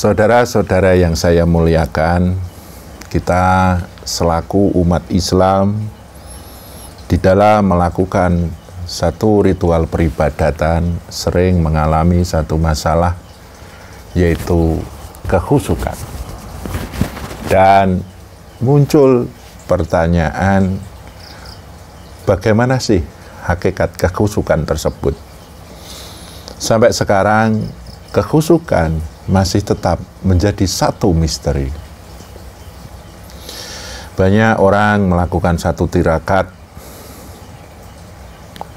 Saudara-saudara yang saya muliakan, kita selaku umat Islam di dalam melakukan satu ritual peribadatan sering mengalami satu masalah, yaitu kekhusyukan. Dan muncul pertanyaan, bagaimana sih hakikat kekhusyukan tersebut? Sampai sekarang kekhusyukan masih tetap menjadi satu misteri. Banyak orang melakukan satu tirakat,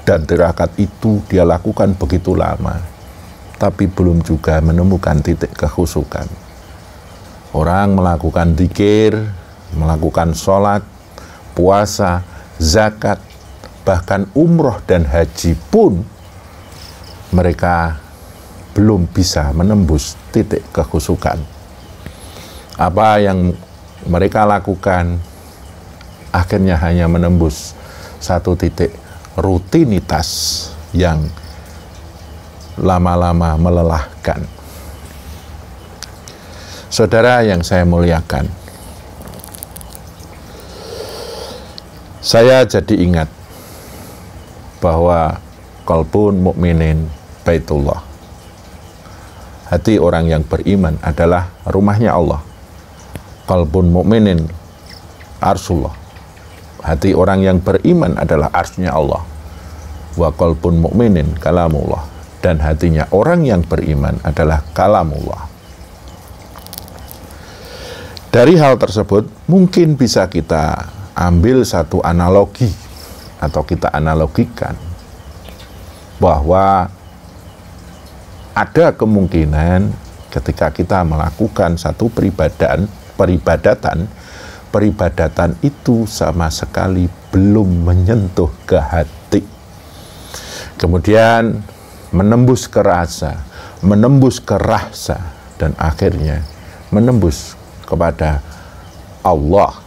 dan tirakat itu dia lakukan begitu lama, tapi belum juga menemukan titik kekhusyukan. Orang melakukan dzikir, melakukan sholat, puasa, zakat, bahkan umroh dan haji pun mereka belum bisa menembus titik kekhusyukan. Apa yang mereka lakukan akhirnya hanya menembus satu titik rutinitas yang lama-lama melelahkan. Saudara yang saya muliakan, saya jadi ingat bahwa qalbun mukminin baitullah. Hati orang yang beriman adalah rumahnya Allah. Qalbun mukminin arsullah. Hati orang yang beriman adalah arsnya Allah. Wa qalbun mukminin kalamullah. Dan hatinya orang yang beriman adalah kalamullah. Dari hal tersebut mungkin bisa kita ambil satu analogi atau kita analogikan bahwa ada kemungkinan ketika kita melakukan satu peribadatan itu sama sekali belum menyentuh ke hati. Kemudian menembus ke rasa, menembus ke rasa, dan akhirnya menembus kepada Allah.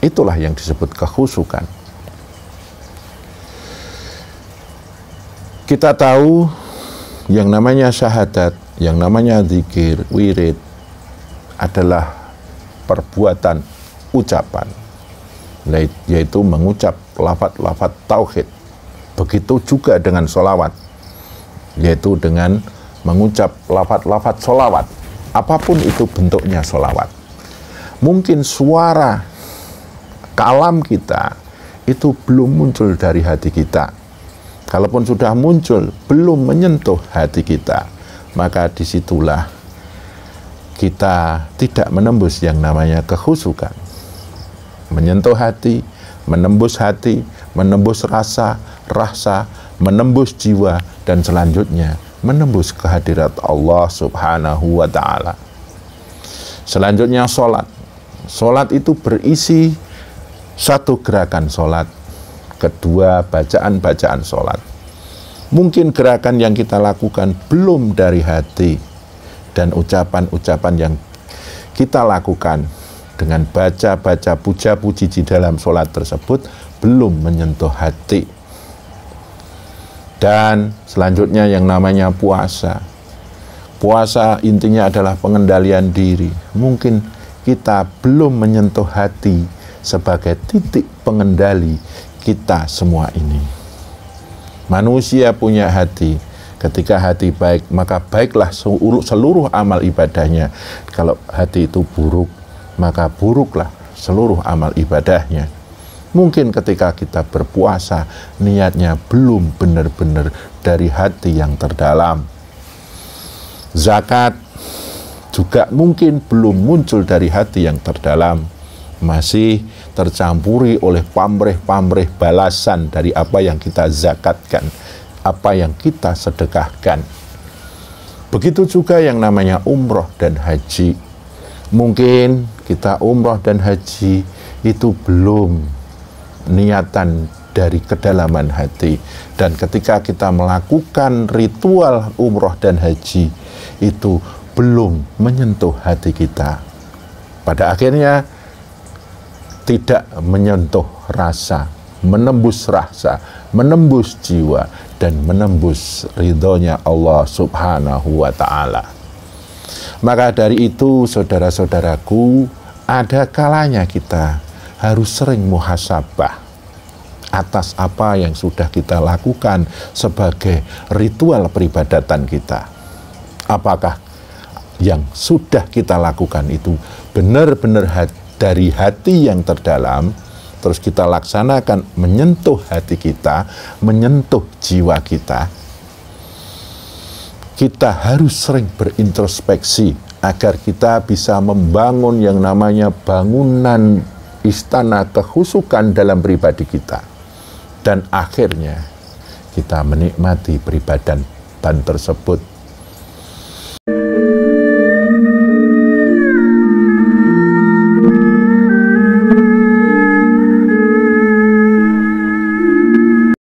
Itulah yang disebut kekhusyukan. Kita tahu yang namanya syahadat, yang namanya zikir, wirid adalah perbuatan ucapan, yaitu mengucap lafaz-lafaz tauhid. Begitu juga dengan sholawat, yaitu dengan mengucap lafaz-lafaz sholawat. Apapun itu bentuknya sholawat. Mungkin suara kalam kita itu belum muncul dari hati kita. Kalaupun sudah muncul, belum menyentuh hati kita, maka disitulah kita tidak menembus yang namanya kekhusyukan. Menyentuh hati, menembus rasa, menembus jiwa, dan selanjutnya menembus kehadirat Allah Subhanahu wa Ta'ala. Selanjutnya sholat. Sholat itu berisi satu gerakan sholat, kedua bacaan-bacaan sholat. Mungkin gerakan yang kita lakukan belum dari hati, dan ucapan-ucapan yang kita lakukan dengan baca-baca puja-puji di dalam sholat tersebut belum menyentuh hati. Dan selanjutnya yang namanya puasa. Puasa intinya adalah pengendalian diri. Mungkin kita belum menyentuh hati sebagai titik pengendali kita semua ini. Manusia punya hati. Ketika hati baik, maka baiklah seluruh amal ibadahnya. Kalau hati itu buruk, maka buruklah seluruh amal ibadahnya. Mungkin ketika kita berpuasa, niatnya belum benar-benar dari hati yang terdalam. Zakat juga mungkin belum muncul dari hati yang terdalam. Masih tercampuri oleh pamrih-pamrih balasan dari apa yang kita zakatkan, apa yang kita sedekahkan. Begitu juga yang namanya umroh dan haji. Mungkin kita umroh dan haji itu belum niatan dari kedalaman hati. Dan ketika kita melakukan ritual umroh dan haji, itu belum menyentuh hati kita. Pada akhirnya tidak menyentuh rasa, menembus rasa, menembus jiwa, dan menembus ridhonya Allah Subhanahu wa Ta'ala. Maka dari itu, saudara-saudaraku, ada kalanya kita harus sering muhasabah atas apa yang sudah kita lakukan sebagai ritual peribadatan kita. Apakah yang sudah kita lakukan itu benar-benar dari hati yang terdalam, terus kita laksanakan menyentuh hati kita, menyentuh jiwa kita. Kita harus sering berintrospeksi agar kita bisa membangun yang namanya bangunan istana kehusukan dalam pribadi kita. Dan akhirnya kita menikmati peribadatan tersebut